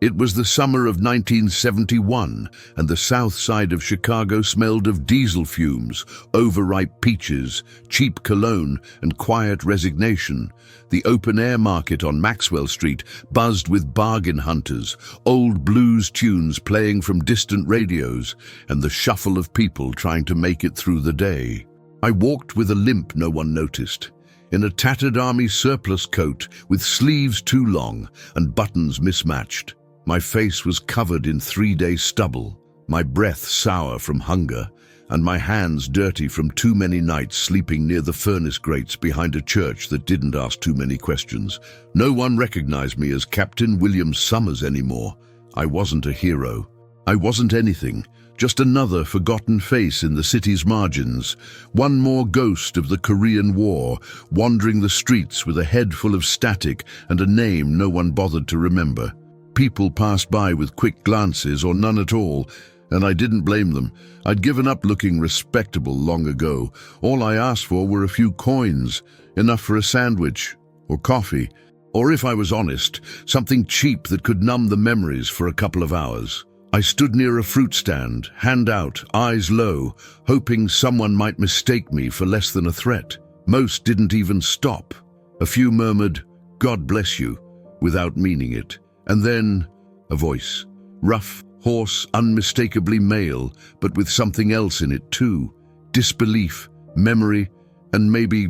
It was the summer of 1971, and the south side of Chicago smelled of diesel fumes, overripe peaches, cheap cologne, and quiet resignation. The open-air market on Maxwell Street buzzed with bargain hunters, old blues tunes playing from distant radios, and the shuffle of people trying to make it through the day. I walked with a limp no one noticed, in a tattered army surplus coat with sleeves too long and buttons mismatched. My face was covered in 3-day stubble, my breath sour from hunger, and my hands dirty from too many nights sleeping near the furnace grates behind a church that didn't ask too many questions. No one recognized me as Captain William Summers anymore. I wasn't a hero. I wasn't anything, just another forgotten face in the city's margins, one more ghost of the Korean War, wandering the streets with a head full of static and a name no one bothered to remember. People passed by with quick glances or none at all, and I didn't blame them. I'd given up looking respectable long ago. All I asked for were a few coins, enough for a sandwich or coffee, or if I was honest, something cheap that could numb the memories for a couple of hours. I stood near a fruit stand, hand out, eyes low, hoping someone might mistake me for less than a threat. Most didn't even stop. A few murmured, "God bless you," without meaning it. And then, a voice. Rough, hoarse, unmistakably male, but with something else in it too. Disbelief, memory, and maybe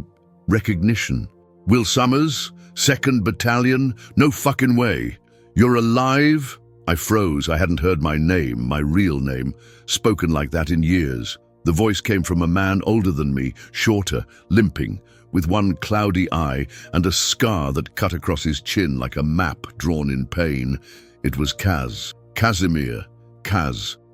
recognition. "Will Summers? 2nd Battalion? No fucking way. You're alive?" I froze. I hadn't heard my name, my real name, spoken like that in years. The voice came from a man older than me, shorter, limping, with one cloudy eye and a scar that cut across his chin like a map drawn in pain. It was Casimir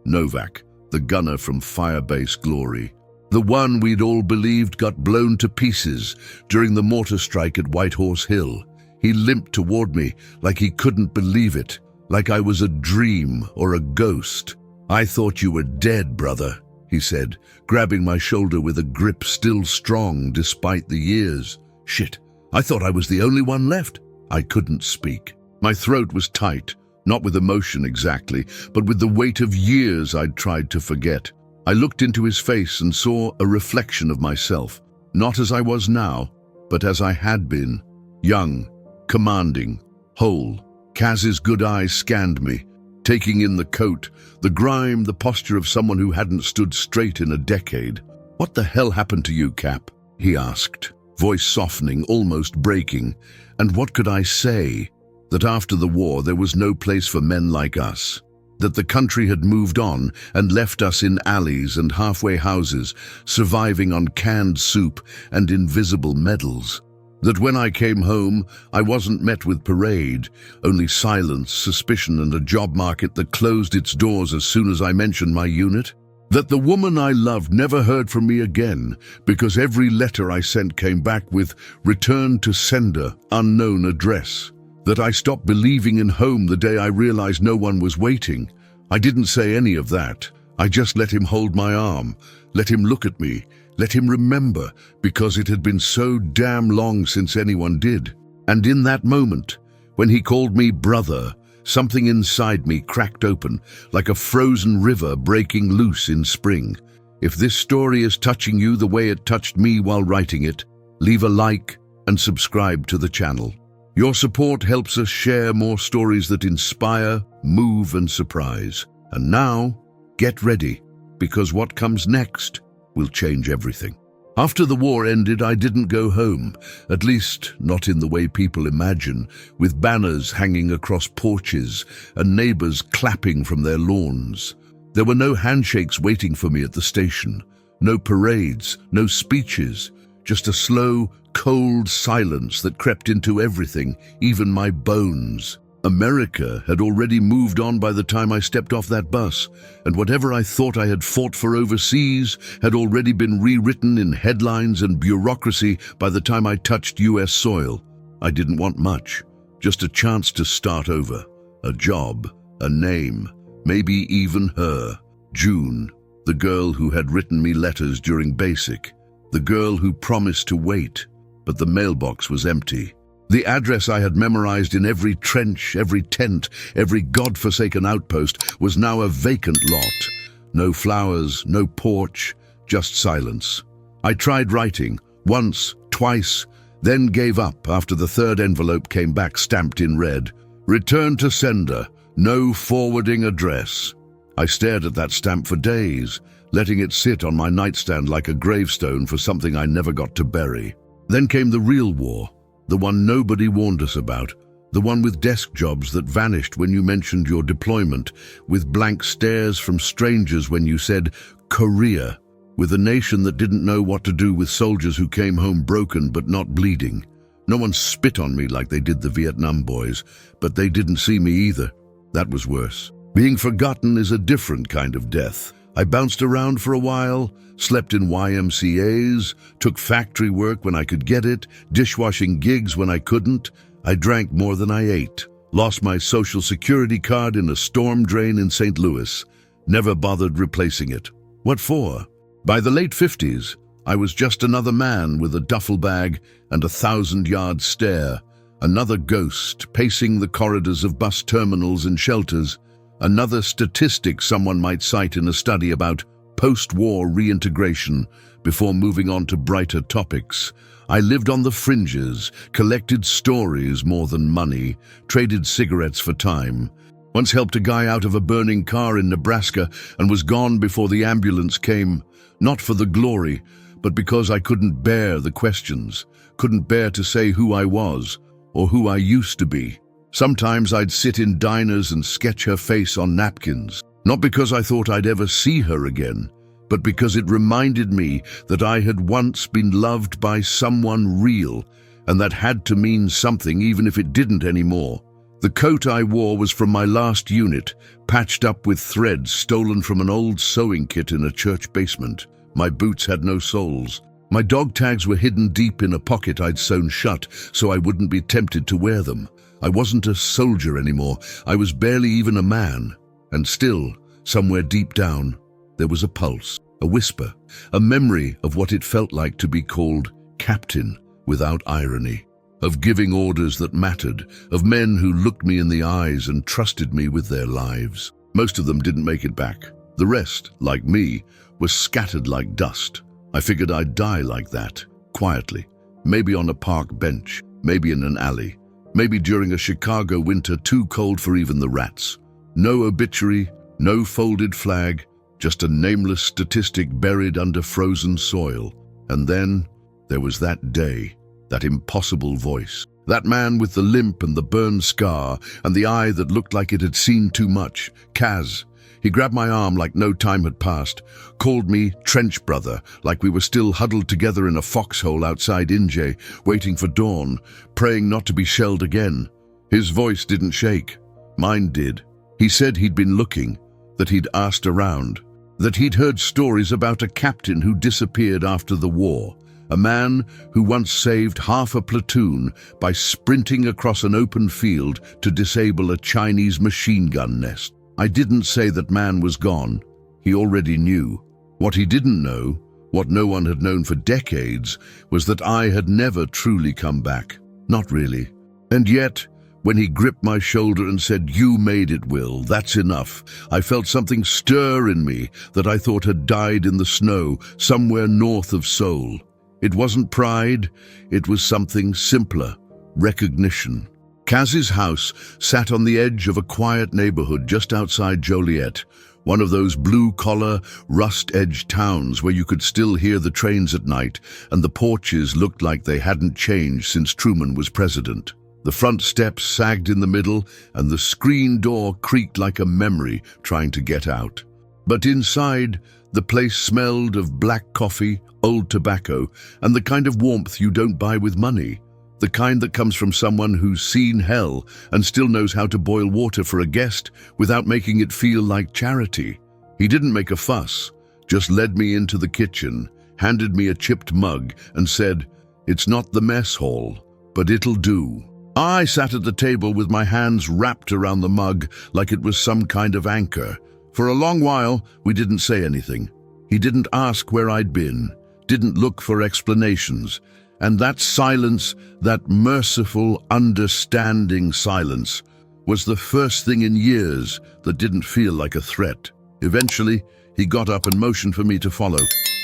Novak, the gunner from Firebase Glory. The one we'd all believed got blown to pieces during the mortar strike at White Horse Hill. He limped toward me like he couldn't believe it, like I was a dream or a ghost. "I thought you were dead, brother," he said, grabbing my shoulder with a grip still strong despite the years. Shit, I thought I was the only one left. I couldn't speak. My throat was tight, not with emotion exactly, but with the weight of years I'd tried to forget. I looked into his face and saw a reflection of myself, not as I was now, but as I had been. Young, commanding, whole. Kaz's good eyes scanned me, taking in the coat, the grime, the posture of someone who hadn't stood straight in a decade. "What the hell happened to you, Cap?" he asked, voice softening, almost breaking. And what could I say? That after the war there was no place for men like us. That the country had moved on and left us in alleys and halfway houses, surviving on canned soup and invisible medals. That when I came home, I wasn't met with parade, only silence, suspicion, and a job market that closed its doors as soon as I mentioned my unit. That the woman I loved never heard from me again, because every letter I sent came back with "return to sender, unknown address." That I stopped believing in home the day I realized no one was waiting. I didn't say any of that. I just let him hold my arm, let him look at me, let him remember, because it had been so damn long since anyone did. And in that moment, when he called me brother, something inside me cracked open, like a frozen river breaking loose in spring. If this story is touching you the way it touched me while writing it, leave a like and subscribe to the channel. Your support helps us share more stories that inspire, move, and surprise. And now, get ready, because what comes next will change everything. After the war ended, I didn't go home, at least not in the way people imagine, with banners hanging across porches and neighbors clapping from their lawns. There were no handshakes waiting for me at the station, no parades, no speeches, just a slow, cold silence that crept into everything, even my bones. America had already moved on by the time I stepped off that bus, and whatever I thought I had fought for overseas had already been rewritten in headlines and bureaucracy by the time I touched US soil. I didn't want much, just a chance to start over, a job, a name, maybe even her. June, the girl who had written me letters during basic, the girl who promised to wait, but the mailbox was empty. The address I had memorized in every trench, every tent, every godforsaken outpost was now a vacant lot. No flowers, no porch, just silence. I tried writing, once, twice, then gave up after the third envelope came back stamped in red. Return to sender, no forwarding address. I stared at that stamp for days, letting it sit on my nightstand like a gravestone for something I never got to bury. Then came the real war. The one nobody warned us about, the one with desk jobs that vanished when you mentioned your deployment, with blank stares from strangers when you said, Korea, with a nation that didn't know what to do with soldiers who came home broken but not bleeding. No one spit on me like they did the Vietnam boys, but they didn't see me either. That was worse. Being forgotten is a different kind of death. I bounced around for a while, slept in YMCAs, took factory work when I could get it, dishwashing gigs when I couldn't. I drank more than I ate, lost my social security card in a storm drain in St. Louis, never bothered replacing it. What for? By the late 50s, I was just another man with a duffel bag and a 1,000-yard stare, another ghost pacing the corridors of bus terminals and shelters, another statistic someone might cite in a study about post-war reintegration before moving on to brighter topics. I lived on the fringes, collected stories more than money, traded cigarettes for time. Once helped a guy out of a burning car in Nebraska and was gone before the ambulance came, not for the glory, but because I couldn't bear the questions, couldn't bear to say who I was or who I used to be. Sometimes I'd sit in diners and sketch her face on napkins, not because I thought I'd ever see her again, but because it reminded me that I had once been loved by someone real, and that had to mean something even if it didn't anymore. The coat I wore was from my last unit, patched up with threads stolen from an old sewing kit in a church basement. My boots had no soles. My dog tags were hidden deep in a pocket I'd sewn shut so I wouldn't be tempted to wear them. I wasn't a soldier anymore. I was barely even a man. And still, somewhere deep down, there was a pulse, a whisper, a memory of what it felt like to be called captain without irony, of giving orders that mattered, of men who looked me in the eyes and trusted me with their lives. Most of them didn't make it back. The rest, like me, was scattered like dust. I figured I'd die like that, quietly, maybe on a park bench, maybe in an alley, maybe during a Chicago winter too cold for even the rats. No obituary, no folded flag, just a nameless statistic buried under frozen soil. And then there was that day, that impossible voice, that man with the limp and the burn scar and the eye that looked like it had seen too much, Kaz. He grabbed my arm like no time had passed, called me trench brother, like we were still huddled together in a foxhole outside Inje, waiting for dawn, praying not to be shelled again. His voice didn't shake. Mine did. He said he'd been looking, that he'd asked around, that he'd heard stories about a captain who disappeared after the war, a man who once saved half a platoon by sprinting across an open field to disable a Chinese machine gun nest. I didn't say that man was gone. He already knew. What he didn't know, what no one had known for decades, was that I had never truly come back. Not really. And yet, when he gripped my shoulder and said, "You made it, Will, that's enough," I felt something stir in me that I thought had died in the snow somewhere north of Seoul. It wasn't pride, it was something simpler, recognition. Kaz's house sat on the edge of a quiet neighborhood just outside Joliet, one of those blue-collar, rust-edged towns where you could still hear the trains at night and the porches looked like they hadn't changed since Truman was president. The front steps sagged in the middle and the screen door creaked like a memory trying to get out. But inside, the place smelled of black coffee, old tobacco, and the kind of warmth you don't buy with money. The kind that comes from someone who's seen hell and still knows how to boil water for a guest without making it feel like charity. He didn't make a fuss, just led me into the kitchen, handed me a chipped mug, and said, "It's not the mess hall, but it'll do." I sat at the table with my hands wrapped around the mug like it was some kind of anchor. For a long while, we didn't say anything. He didn't ask where I'd been, didn't look for explanations. And that silence, that merciful, understanding silence, was the first thing in years that didn't feel like a threat. Eventually, he got up and motioned for me to follow.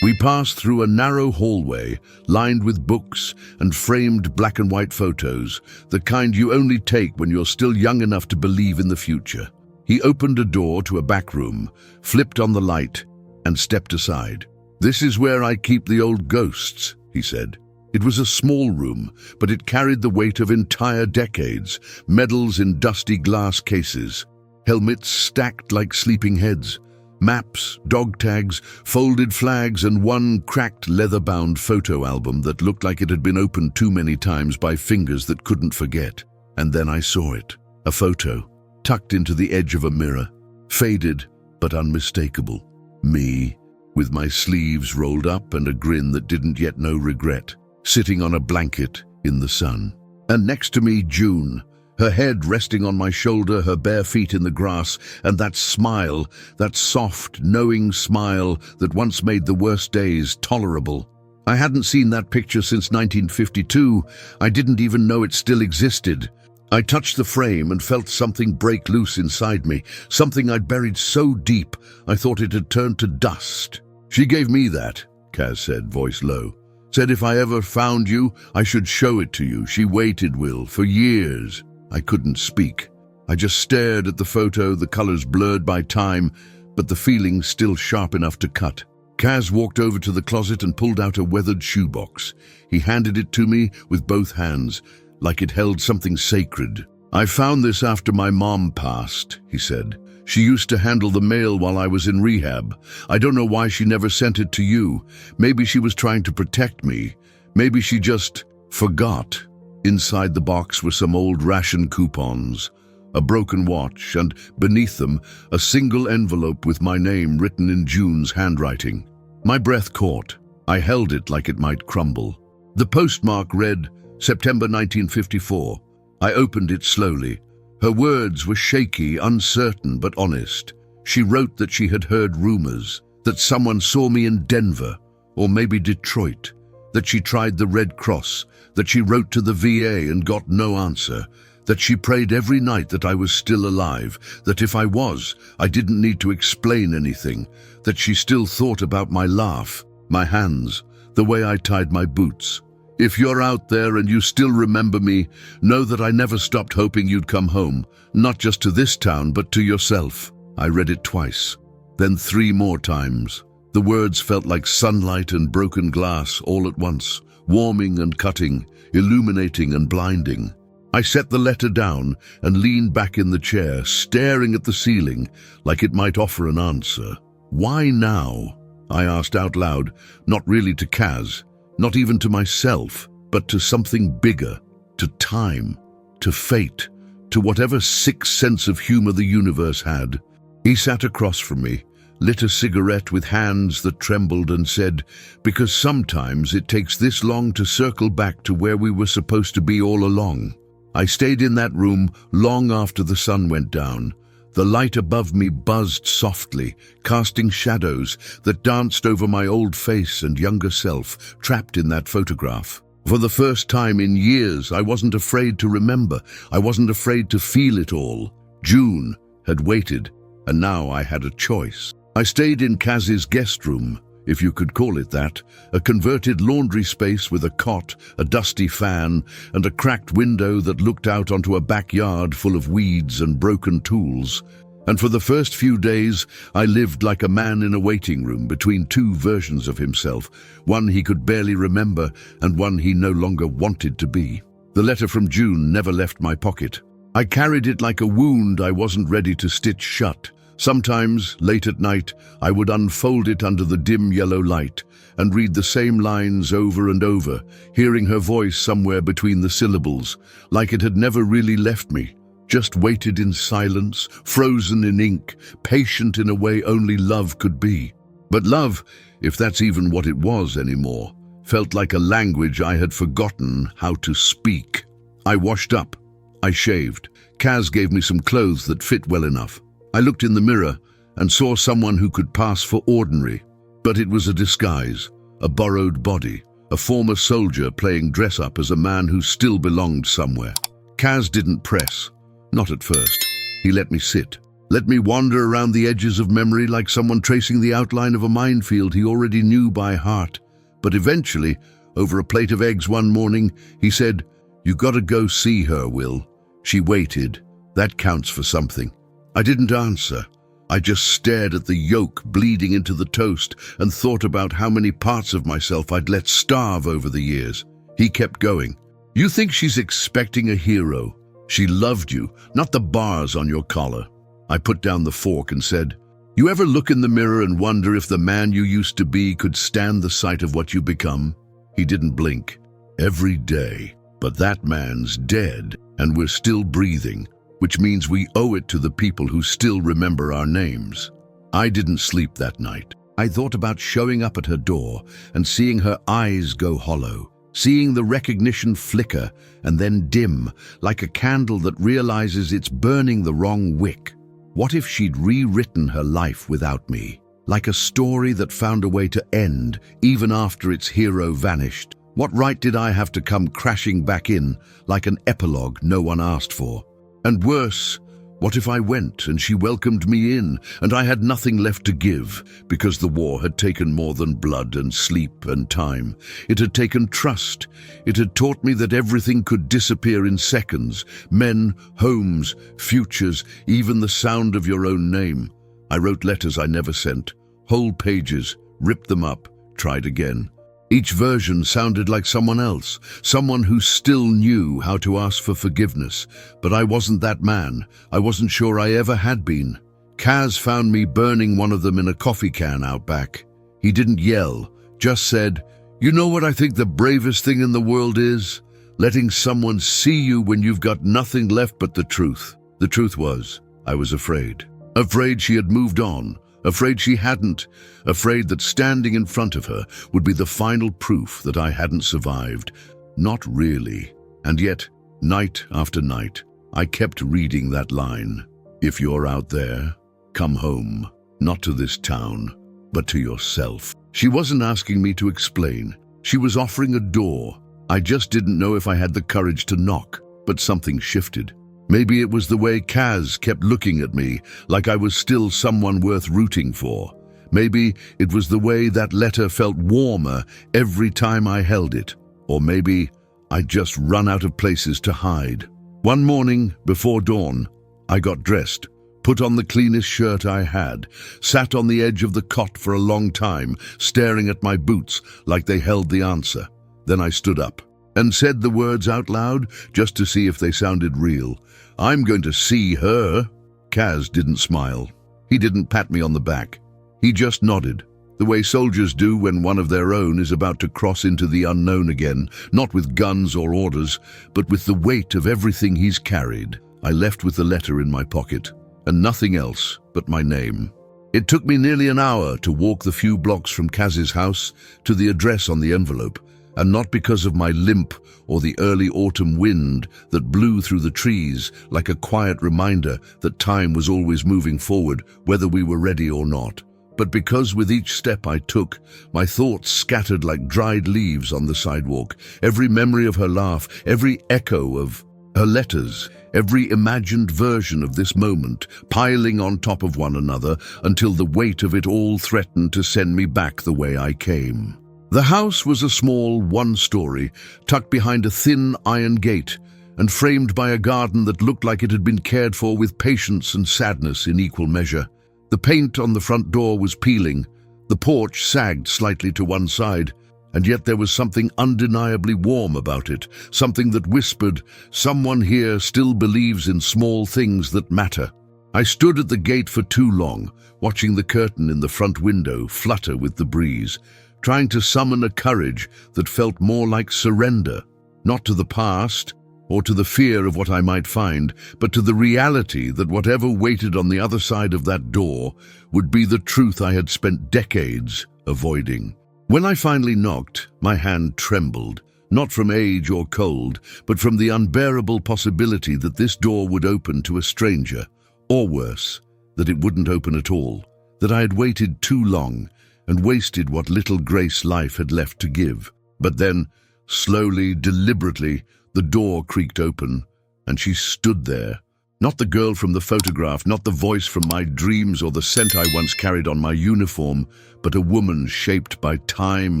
We passed through a narrow hallway lined with books and framed black and white photos, the kind you only take when you're still young enough to believe in the future. He opened a door to a back room, flipped on the light, and stepped aside. "This is where I keep the old ghosts," he said. It was a small room, but it carried the weight of entire decades, medals in dusty glass cases, helmets stacked like sleeping heads, maps, dog tags, folded flags, and one cracked leather-bound photo album that looked like it had been opened too many times by fingers that couldn't forget. And then I saw it, a photo, tucked into the edge of a mirror, faded but unmistakable. Me, with my sleeves rolled up and a grin that didn't yet know regret, sitting on a blanket in the sun. And next to me, June, her head resting on my shoulder, her bare feet in the grass, and that smile, that soft, knowing smile that once made the worst days tolerable. I hadn't seen that picture since 1952. I didn't even know it still existed. I touched the frame and felt something break loose inside me, something I'd buried so deep I thought it had turned to dust. "She gave me that," Kaz said, voice low. "Said if I ever found you, I should show it to you. She waited, Will, for years." I couldn't speak. I just stared at the photo, the colors blurred by time, but the feeling still sharp enough to cut. Kaz walked over to the closet and pulled out a weathered shoebox. He handed it to me with both hands, like it held something sacred. "I found this after my mom passed," he said. "She used to handle the mail while I was in rehab. I don't know why she never sent it to you. Maybe she was trying to protect me. Maybe she just forgot." Inside the box were some old ration coupons, a broken watch, and beneath them, a single envelope with my name written in June's handwriting. My breath caught. I held it like it might crumble. The postmark read, September 1954. I opened it slowly. Her words were shaky, uncertain, but honest. She wrote that she had heard rumors, that someone saw me in Denver, or maybe Detroit, that she tried the Red Cross, that she wrote to the VA and got no answer, that she prayed every night that I was still alive, that if I was, I didn't need to explain anything, that she still thought about my laugh, my hands, the way I tied my boots. "If you're out there and you still remember me, know that I never stopped hoping you'd come home, not just to this town, but to yourself." I read it twice, then 3 more times. The words felt like sunlight and broken glass all at once, warming and cutting, illuminating and blinding. I set the letter down and leaned back in the chair, staring at the ceiling like it might offer an answer. "Why now?" I asked out loud, not really to Kaz, not even to myself, but to something bigger, to time, to fate, to whatever sixth sense of humor the universe had. He sat across from me, lit a cigarette with hands that trembled and said, "Because sometimes it takes this long to circle back to where we were supposed to be all along." I stayed in that room long after the sun went down. The light above me buzzed softly, casting shadows that danced over my old face and younger self, trapped in that photograph. For the first time in years, I wasn't afraid to remember. I wasn't afraid to feel it all. June had waited, and now I had a choice. I stayed in Kaz's guest room, if you could call it that, a converted laundry space with a cot, a dusty fan, and a cracked window that looked out onto a backyard full of weeds and broken tools. And for the first few days, I lived like a man in a waiting room between 2 versions of himself, one he could barely remember and one he no longer wanted to be. The letter from June never left my pocket. I carried it like a wound I wasn't ready to stitch shut. Sometimes, late at night, I would unfold it under the dim yellow light and read the same lines over and over, hearing her voice somewhere between the syllables, like it had never really left me, just waited in silence, frozen in ink, patient in a way only love could be. But love, if that's even what it was anymore, felt like a language I had forgotten how to speak. I washed up. I shaved. Kaz gave me some clothes that fit well enough. I looked in the mirror and saw someone who could pass for ordinary, but it was a disguise, a borrowed body, a former soldier playing dress-up as a man who still belonged somewhere. Kaz didn't press, not at first. He let me sit, let me wander around the edges of memory like someone tracing the outline of a minefield he already knew by heart. But eventually, over a plate of eggs one morning, he said, "You gotta go see her, Will. She waited. That counts for something." I didn't answer. I just stared at the yolk bleeding into the toast and thought about how many parts of myself I'd let starve over the years. He kept going. "You think she's expecting a hero. She loved you, not the bars on your collar." I put down the fork and said, "You ever look in the mirror and wonder if the man you used to be could stand the sight of what you become?" He didn't blink. "Every day. But that man's dead, and we're still breathing, which means we owe it to the people who still remember our names." I didn't sleep that night. I thought about showing up at her door and seeing her eyes go hollow, seeing the recognition flicker and then dim, like a candle that realizes it's burning the wrong wick. What if she'd rewritten her life without me, like a story that found a way to end even after its hero vanished? What right did I have to come crashing back in like an epilogue no one asked for? And worse, what if I went and she welcomed me in and I had nothing left to give because the war had taken more than blood and sleep and time? It had taken trust. It had taught me that everything could disappear in seconds. Men, homes, futures, even the sound of your own name. I wrote letters I never sent, whole pages, ripped them up, tried again. Each version sounded like someone else, someone who still knew how to ask for forgiveness. But I wasn't that man. I wasn't sure I ever had been. Kaz found me burning one of them in a coffee can out back. He didn't yell, just said, "You know what I think the bravest thing in the world is? Letting someone see you when you've got nothing left but the truth." The truth was, I was afraid. Afraid she had moved on. Afraid she hadn't, afraid that standing in front of her would be the final proof that I hadn't survived. Not really. And yet, night after night, I kept reading that line. "If you're out there, come home, not to this town, but to yourself." She wasn't asking me to explain. She was offering a door. I just didn't know if I had the courage to knock, but something shifted. Maybe it was the way Kaz kept looking at me, like I was still someone worth rooting for. Maybe it was the way that letter felt warmer every time I held it. Or maybe I'd just run out of places to hide. One morning, before dawn, I got dressed, put on the cleanest shirt I had, sat on the edge of the cot for a long time, staring at my boots like they held the answer. Then I stood up and said the words out loud just to see if they sounded real. "I'm going to see her." Kaz didn't smile. He didn't pat me on the back. He just nodded, the way soldiers do when one of their own is about to cross into the unknown again, not with guns or orders, but with the weight of everything he's carried. I left with the letter in my pocket, and nothing else but my name. It took me nearly an hour to walk the few blocks from Kaz's house to the address on the envelope, and not because of my limp or the early autumn wind that blew through the trees like a quiet reminder that time was always moving forward, whether we were ready or not, but because with each step I took, my thoughts scattered like dried leaves on the sidewalk. Every memory of her laugh, every echo of her letters, every imagined version of this moment, piling on top of one another until the weight of it all threatened to send me back the way I came. The house was a small one-story, tucked behind a thin iron gate, and framed by a garden that looked like it had been cared for with patience and sadness in equal measure. The paint on the front door was peeling, the porch sagged slightly to one side, and yet there was something undeniably warm about it, something that whispered, "Someone here still believes in small things that matter." I stood at the gate for too long, watching the curtain in the front window flutter with the breeze, trying to summon a courage that felt more like surrender, not to the past or to the fear of what I might find, but to the reality that whatever waited on the other side of that door would be the truth I had spent decades avoiding. When I finally knocked, my hand trembled, not from age or cold, but from the unbearable possibility that this door would open to a stranger, or worse, that it wouldn't open at all, that I had waited too long and wasted what little grace life had left to give. But then, slowly, deliberately, the door creaked open, and she stood there. Not the girl from the photograph, not the voice from my dreams or the scent I once carried on my uniform, but a woman shaped by time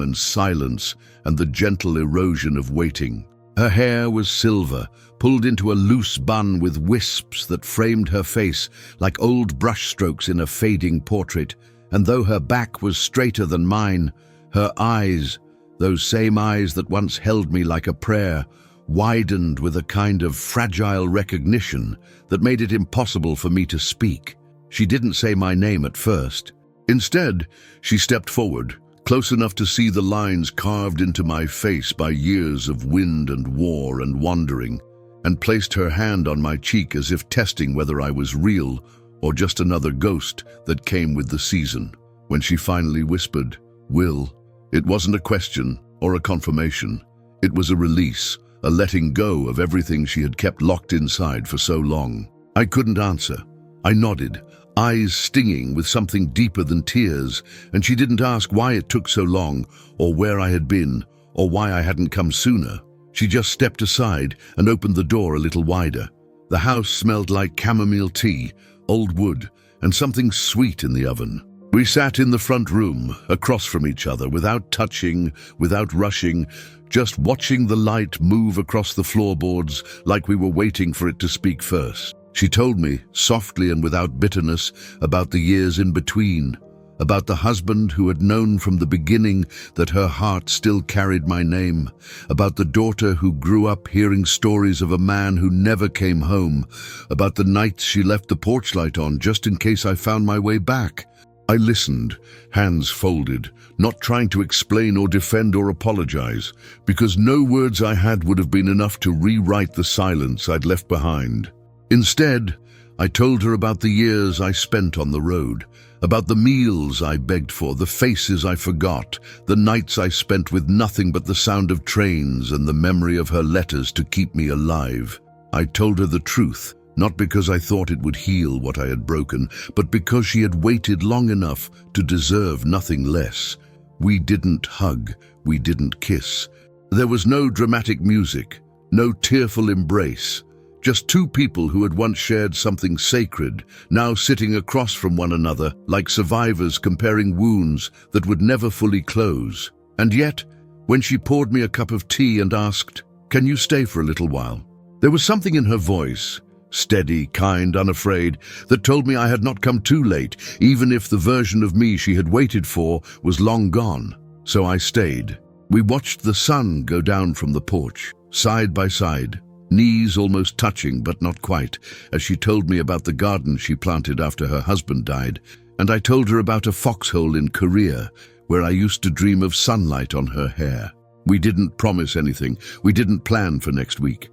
and silence and the gentle erosion of waiting. Her hair was silver, pulled into a loose bun with wisps that framed her face like old brushstrokes in a fading portrait, and though her back was straighter than mine, her eyes, those same eyes that once held me like a prayer, widened with a kind of fragile recognition that made it impossible for me to speak. She didn't say my name at first. Instead, she stepped forward, close enough to see the lines carved into my face by years of wind and war and wandering, and placed her hand on my cheek as if testing whether I was real or just another ghost that came with the season. When she finally whispered, "Will," it wasn't a question or a confirmation. It was a release, a letting go of everything she had kept locked inside for so long. I couldn't answer. I nodded, eyes stinging with something deeper than tears, and she didn't ask why it took so long, or where I had been, or why I hadn't come sooner. She just stepped aside and opened the door a little wider. The house smelled like chamomile tea, old wood, and something sweet in the oven. We sat in the front room, across from each other, without touching, without rushing, just watching the light move across the floorboards like we were waiting for it to speak first. She told me, softly and without bitterness, about the years in between, about the husband who had known from the beginning that her heart still carried my name, about the daughter who grew up hearing stories of a man who never came home, about the nights she left the porch light on just in case I found my way back. I listened, hands folded, not trying to explain or defend or apologize, because no words I had would have been enough to rewrite the silence I'd left behind. Instead, I told her about the years I spent on the road, about the meals I begged for, the faces I forgot, the nights I spent with nothing but the sound of trains and the memory of her letters to keep me alive. I told her the truth, not because I thought it would heal what I had broken, but because she had waited long enough to deserve nothing less. We didn't hug, we didn't kiss. There was no dramatic music, no tearful embrace. Just two people who had once shared something sacred, now sitting across from one another like survivors comparing wounds that would never fully close. And yet, when she poured me a cup of tea and asked, "Can you stay for a little while?" there was something in her voice, steady, kind, unafraid, that told me I had not come too late, even if the version of me she had waited for was long gone. So I stayed. We watched the sun go down from the porch, side by side, knees almost touching but not quite, as she told me about the garden she planted after her husband died, and I told her about a foxhole in Korea where I used to dream of sunlight on her hair. We didn't promise anything. We didn't plan for next week.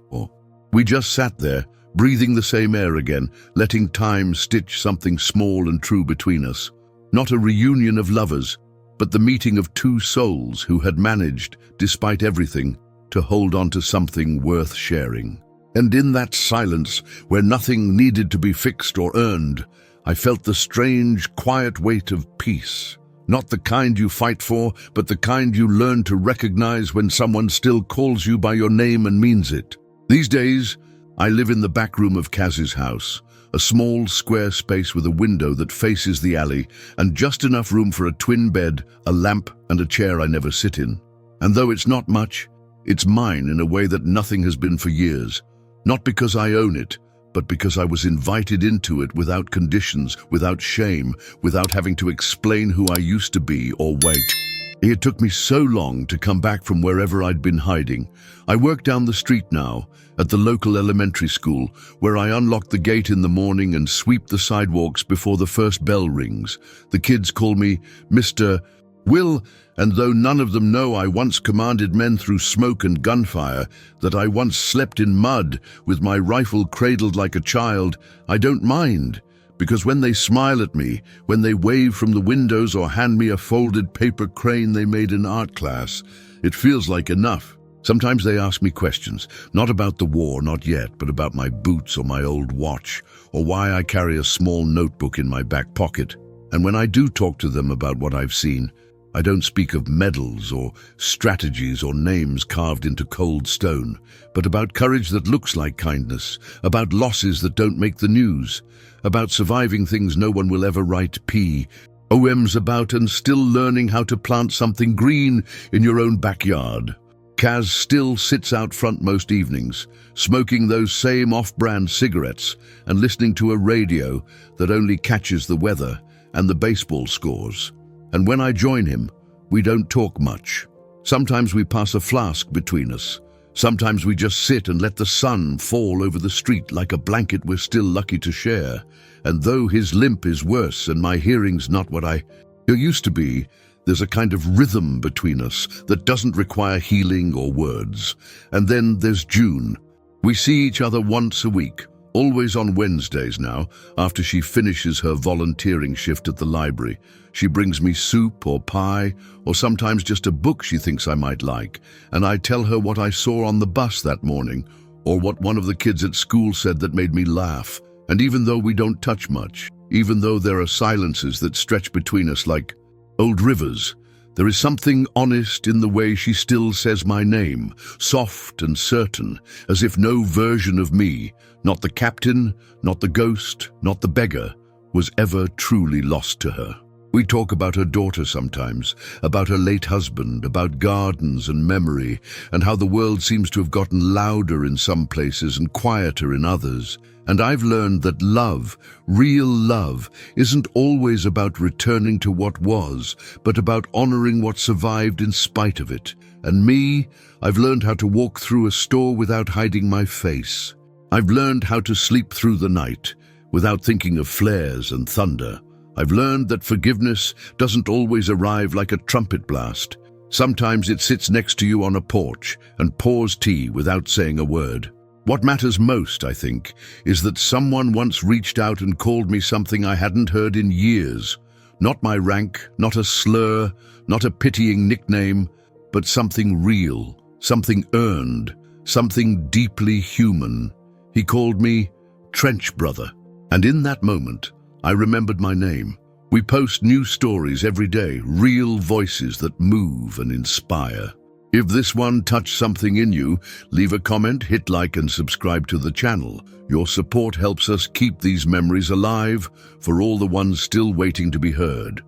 We just sat there, breathing the same air again, letting time stitch something small and true between us. Not a reunion of lovers, but the meeting of two souls who had managed, despite everything, to hold on to something worth sharing. And in that silence, where nothing needed to be fixed or earned, I felt the strange, quiet weight of peace. Not the kind you fight for, but the kind you learn to recognize when someone still calls you by your name and means it. These days, I live in the back room of Kaz's house, a small square space with a window that faces the alley and just enough room for a twin bed, a lamp, and a chair I never sit in. And though it's not much, it's mine in a way that nothing has been for years. Not because I own it, but because I was invited into it without conditions, without shame, without having to explain who I used to be or wait. It took me so long to come back from wherever I'd been hiding. I work down the street now, at the local elementary school, where I unlock the gate in the morning and sweep the sidewalks before the first bell rings. The kids call me Mr. Will, and though none of them know I once commanded men through smoke and gunfire, that I once slept in mud with my rifle cradled like a child, I don't mind, because when they smile at me, when they wave from the windows or hand me a folded paper crane they made in art class, it feels like enough. Sometimes they ask me questions, not about the war, not yet, but about my boots or my old watch, or why I carry a small notebook in my back pocket. And when I do talk to them about what I've seen, I don't speak of medals or strategies or names carved into cold stone, but about courage that looks like kindness, about losses that don't make the news, about surviving things no one will ever write poems about and still learning how to plant something green in your own backyard. Kaz still sits out front most evenings, smoking those same off-brand cigarettes and listening to a radio that only catches the weather and the baseball scores. And when I join him, we don't talk much. Sometimes we pass a flask between us. Sometimes we just sit and let the sun fall over the street like a blanket we're still lucky to share. And though his limp is worse and my hearing's not what I used to be, there's a kind of rhythm between us that doesn't require healing or words. And then there's June. We see each other once a week, always on Wednesdays now, after she finishes her volunteering shift at the library. She brings me soup or pie, or sometimes just a book she thinks I might like, and I tell her what I saw on the bus that morning, or what one of the kids at school said that made me laugh. And even though we don't touch much, even though there are silences that stretch between us like old rivers, there is something honest in the way she still says my name, soft and certain, as if no version of me, not the captain, not the ghost, not the beggar, was ever truly lost to her. We talk about her daughter sometimes, about her late husband, about gardens and memory, and how the world seems to have gotten louder in some places and quieter in others. And I've learned that love, real love, isn't always about returning to what was, but about honoring what survived in spite of it. And me, I've learned how to walk through a store without hiding my face. I've learned how to sleep through the night without thinking of flares and thunder. I've learned that forgiveness doesn't always arrive like a trumpet blast. Sometimes it sits next to you on a porch and pours tea without saying a word. What matters most, I think, is that someone once reached out and called me something I hadn't heard in years. Not my rank, not a slur, not a pitying nickname, but something real, something earned, something deeply human. He called me Trench Brother, and in that moment, I remembered my name. We post new stories every day, real voices that move and inspire. If this one touched something in you, leave a comment, hit like and subscribe to the channel. Your support helps us keep these memories alive for all the ones still waiting to be heard.